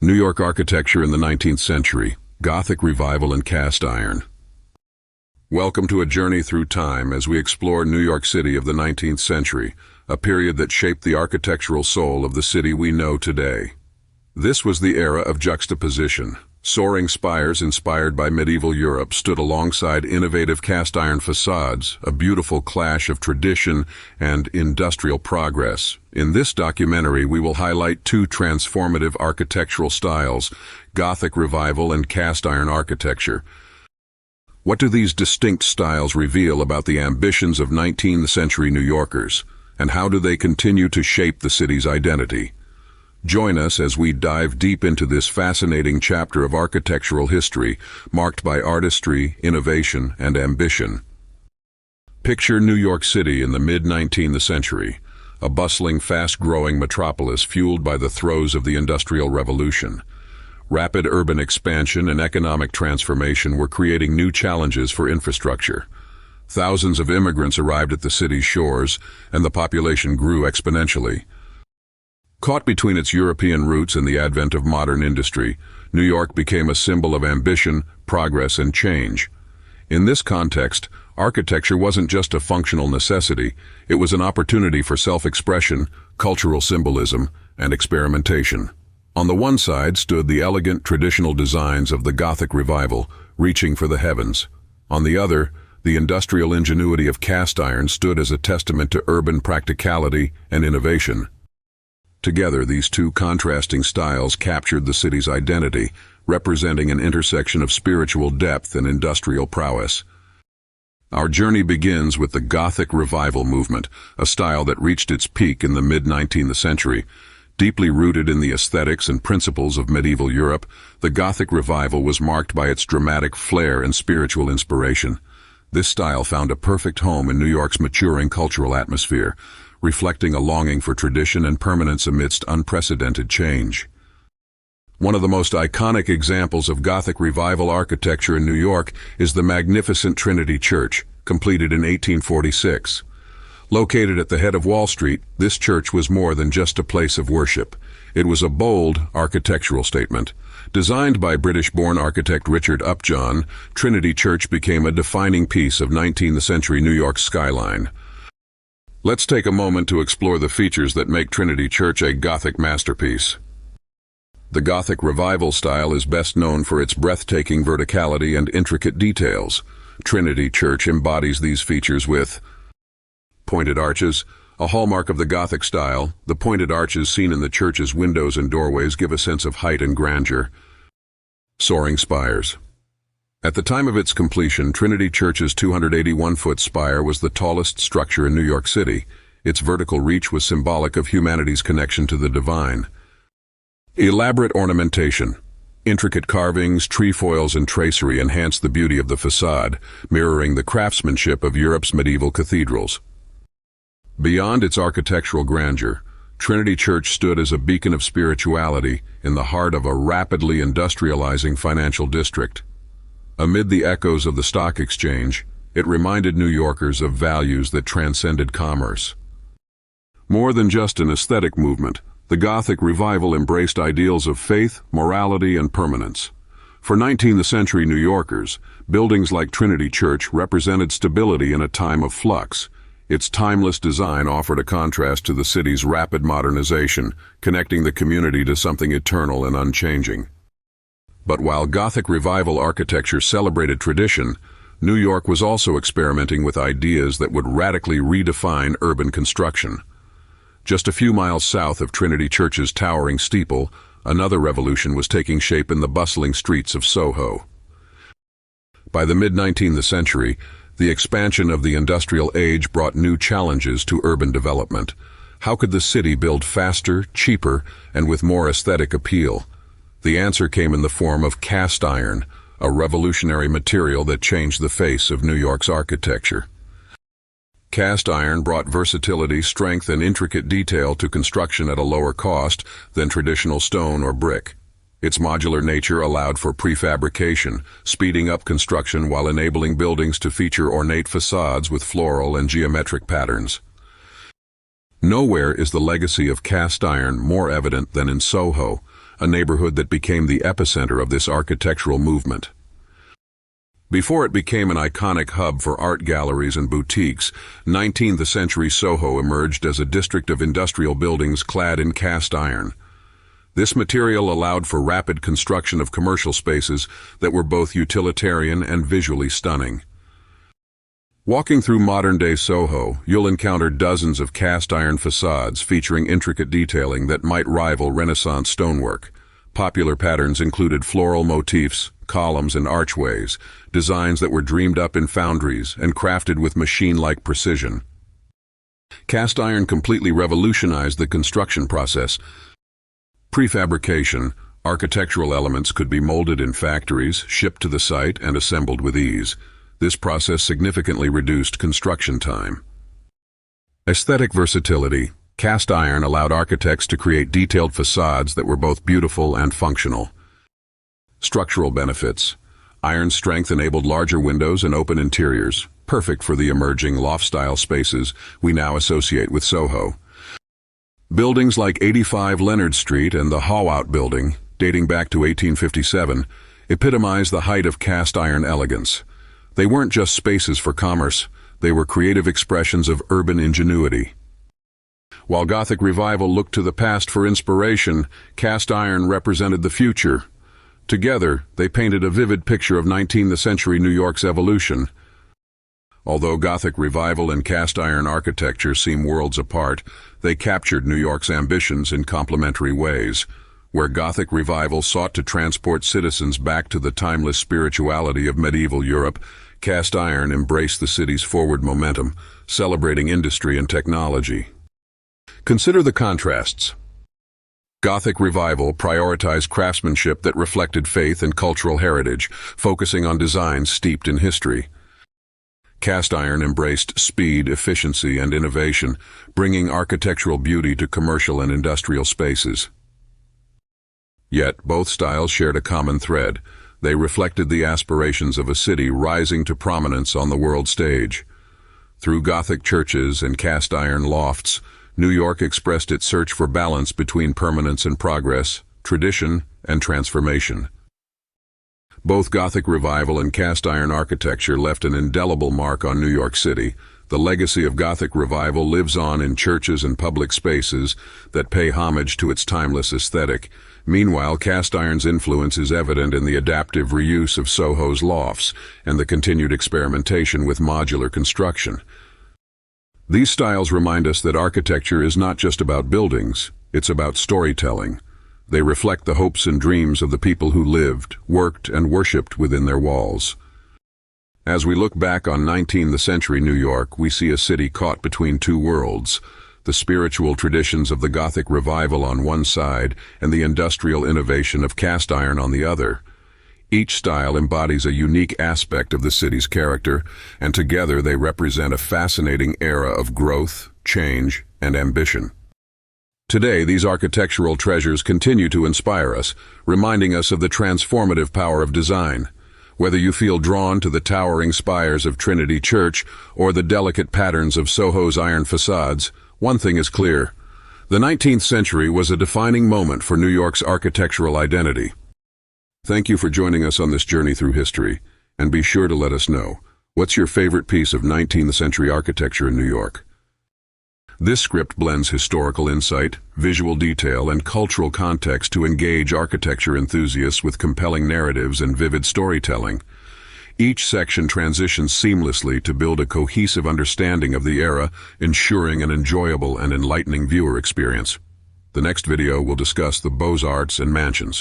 New York architecture in the 19th century, Gothic Revival and cast iron. Welcome to a journey through time as we explore New York City of the 19th century, a period that shaped the architectural soul of the city we know today. This was the era of juxtaposition. Soaring spires inspired by medieval Europe stood alongside innovative cast iron facades, a beautiful clash of tradition and industrial progress. In this documentary, we will highlight two transformative architectural styles, Gothic Revival and cast iron architecture. What do these distinct styles reveal about the ambitions of 19th century New Yorkers, and how do they continue to shape the city's identity? Join us as we dive deep into this fascinating chapter of architectural history, marked by artistry, innovation, and ambition. Picture New York City in the mid-19th century, a bustling, fast-growing metropolis fueled by the throes of the Industrial Revolution. Rapid urban expansion and economic transformation were creating new challenges for infrastructure. Thousands of immigrants arrived at the city's shores, and the population grew exponentially. Caught between its European roots and the advent of modern industry, New York became a symbol of ambition, progress, and change. In this context, architecture wasn't just a functional necessity, it was an opportunity for self-expression, cultural symbolism, and experimentation. On the one side stood the elegant, traditional designs of the Gothic Revival, reaching for the heavens. On the other, the industrial ingenuity of cast iron stood as a testament to urban practicality and innovation. Together, these two contrasting styles captured the city's identity, representing an intersection of spiritual depth and industrial prowess. Our journey begins with the Gothic Revival movement, a style that reached its peak in the mid-19th century. Deeply rooted in the aesthetics and principles of medieval Europe, the Gothic Revival was marked by its dramatic flair and spiritual inspiration. This style found a perfect home in New York's maturing cultural atmosphere, reflecting a longing for tradition and permanence amidst unprecedented change. One of the most iconic examples of Gothic Revival architecture in New York is the magnificent Trinity Church, completed in 1846. Located at the head of Wall Street, this church was more than just a place of worship. It was a bold architectural statement. Designed by British-born architect Richard Upjohn, Trinity Church became a defining piece of 19th century New York's skyline. Let's take a moment to explore the features that make Trinity Church a Gothic masterpiece. The Gothic Revival style is best known for its breathtaking verticality and intricate details. Trinity Church embodies these features with pointed arches, a hallmark of the Gothic style. The pointed arches seen in the church's windows and doorways give a sense of height and grandeur. Soaring spires. At the time of its completion, Trinity Church's 281-foot spire was the tallest structure in New York City. Its vertical reach was symbolic of humanity's connection to the divine. Elaborate ornamentation. Intricate carvings, trefoils, and tracery enhanced the beauty of the facade, mirroring the craftsmanship of Europe's medieval cathedrals. Beyond its architectural grandeur, Trinity Church stood as a beacon of spirituality in the heart of a rapidly industrializing financial district. Amid the echoes of the stock exchange, it reminded New Yorkers of values that transcended commerce. More than just an aesthetic movement, the Gothic Revival embraced ideals of faith, morality, and permanence. For 19th century New Yorkers, buildings like Trinity Church represented stability in a time of flux. Its timeless design offered a contrast to the city's rapid modernization, connecting the community to something eternal and unchanging. But while Gothic Revival architecture celebrated tradition, New York was also experimenting with ideas that would radically redefine urban construction. Just a few miles south of Trinity Church's towering steeple, another revolution was taking shape in the bustling streets of Soho. By the mid-19th century, the expansion of the industrial age brought new challenges to urban development. How could the city build faster, cheaper, and with more aesthetic appeal? The answer came in the form of cast iron, a revolutionary material that changed the face of New York's architecture. Cast iron brought versatility, strength, and intricate detail to construction at a lower cost than traditional stone or brick. Its modular nature allowed for prefabrication, speeding up construction while enabling buildings to feature ornate facades with floral and geometric patterns. Nowhere is the legacy of cast iron more evident than in Soho, a neighborhood that became the epicenter of this architectural movement. Before it became an iconic hub for art galleries and boutiques, 19th-century Soho emerged as a district of industrial buildings clad in cast iron. This material allowed for rapid construction of commercial spaces that were both utilitarian and visually stunning. Walking through modern-day Soho, you'll encounter dozens of cast iron facades featuring intricate detailing that might rival Renaissance stonework. Popular patterns included floral motifs, columns, and archways, designs that were dreamed up in foundries and crafted with machine-like precision. Cast iron completely revolutionized the construction process. Prefabrication, architectural elements could be molded in factories, shipped to the site, and assembled with ease. This process significantly reduced construction time. Aesthetic versatility. Cast iron allowed architects to create detailed facades that were both beautiful and functional. Structural benefits. Iron's strength enabled larger windows and open interiors, perfect for the emerging loft-style spaces we now associate with Soho. Buildings like 85 Leonard Street and the Haughwout Building, dating back to 1857, epitomize the height of cast iron elegance. They weren't just spaces for commerce, they were creative expressions of urban ingenuity. While Gothic Revival looked to the past for inspiration, cast iron represented the future. Together, they painted a vivid picture of 19th-century New York's evolution. Although Gothic Revival and cast iron architecture seem worlds apart, they captured New York's ambitions in complementary ways. Where Gothic Revival sought to transport citizens back to the timeless spirituality of medieval Europe, cast iron embraced the city's forward momentum, celebrating industry and technology. Consider the contrasts. Gothic Revival prioritized craftsmanship that reflected faith and cultural heritage, focusing on designs steeped in history. Cast iron embraced speed, efficiency, and innovation, bringing architectural beauty to commercial and industrial spaces. Yet, both styles shared a common thread. They reflected the aspirations of a city rising to prominence on the world stage. Through Gothic churches and cast iron lofts, New York expressed its search for balance between permanence and progress, tradition and transformation. Both Gothic Revival and cast iron architecture left an indelible mark on New York City. The legacy of Gothic Revival lives on in churches and public spaces that pay homage to its timeless aesthetic. Meanwhile, cast iron's influence is evident in the adaptive reuse of Soho's lofts and the continued experimentation with modular construction. These styles remind us that architecture is not just about buildings, it's about storytelling. They reflect the hopes and dreams of the people who lived, worked, and worshipped within their walls. As we look back on 19th-century New York, we see a city caught between two worlds, the spiritual traditions of the Gothic Revival on one side and the industrial innovation of cast iron on the other. Each style embodies a unique aspect of the city's character, and together they represent a fascinating era of growth, change, and ambition. Today, these architectural treasures continue to inspire us, reminding us of the transformative power of design. Whether you feel drawn to the towering spires of Trinity Church or the delicate patterns of Soho's iron facades, one thing is clear. The 19th century was a defining moment for New York's architectural identity. Thank you for joining us on this journey through history, and be sure to let us know, what's your favorite piece of 19th century architecture in New York? This script blends historical insight, visual detail, and cultural context to engage architecture enthusiasts with compelling narratives and vivid storytelling. Each section transitions seamlessly to build a cohesive understanding of the era, ensuring an enjoyable and enlightening viewer experience. The next video will discuss the Beaux-Arts and mansions.